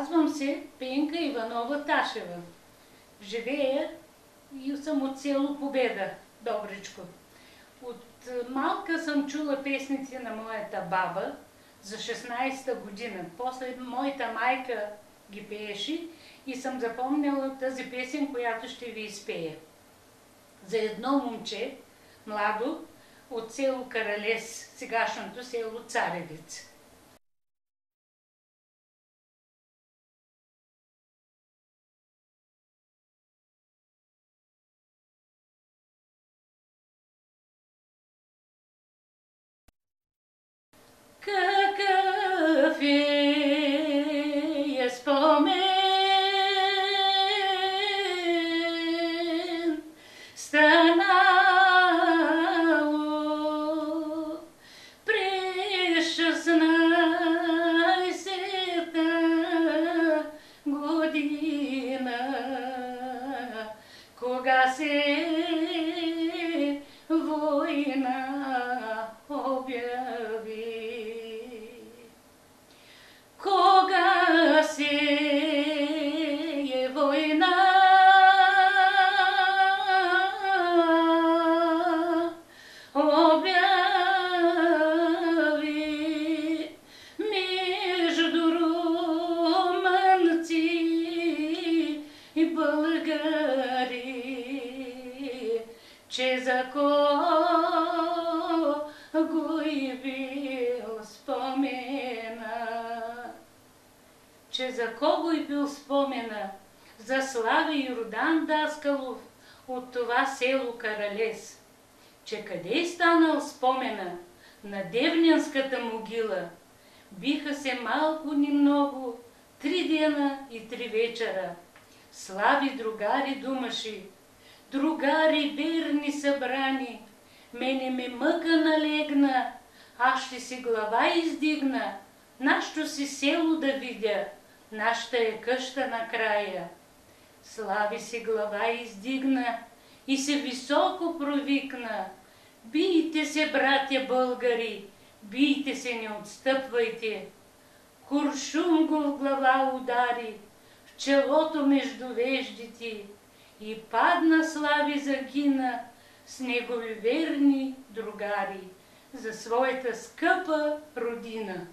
Казвам се Пенка Иванова Ташева. Живея и съм от село Победа, Добричко. От малка съм чула песните на моята баба за 16-та година. После моята майка ги пееше и съм запомнила тази песен, която ще ви изпея. За едно момче, младо, от село Каралес, сегашното село Царевец. Какъв е спомен станало през 16-та година, кога се война обяви. Кога се е война обяви между румънци и българи, че за кого и бил спомена. Че за кого и бил спомена? За Слави Йордан Даскалов от това село Каралес. Че къде е станал спомена? На Девнянската могила. Биха се малко ни много, 3 дена и 3 вечера. Слави другари думаши, другари верни събрани, мене ме мъка налегна, аз ще си глава издигна, нашето си село да видя, нашата е къща накрая. Слави си глава издигна и се високо провикна: бийте се, братя българи, бийте се, не отстъпвайте. Куршум го в глава удари, в челото между веждите, и падна Слави, загина с негови верни другари за своята скъпа родина.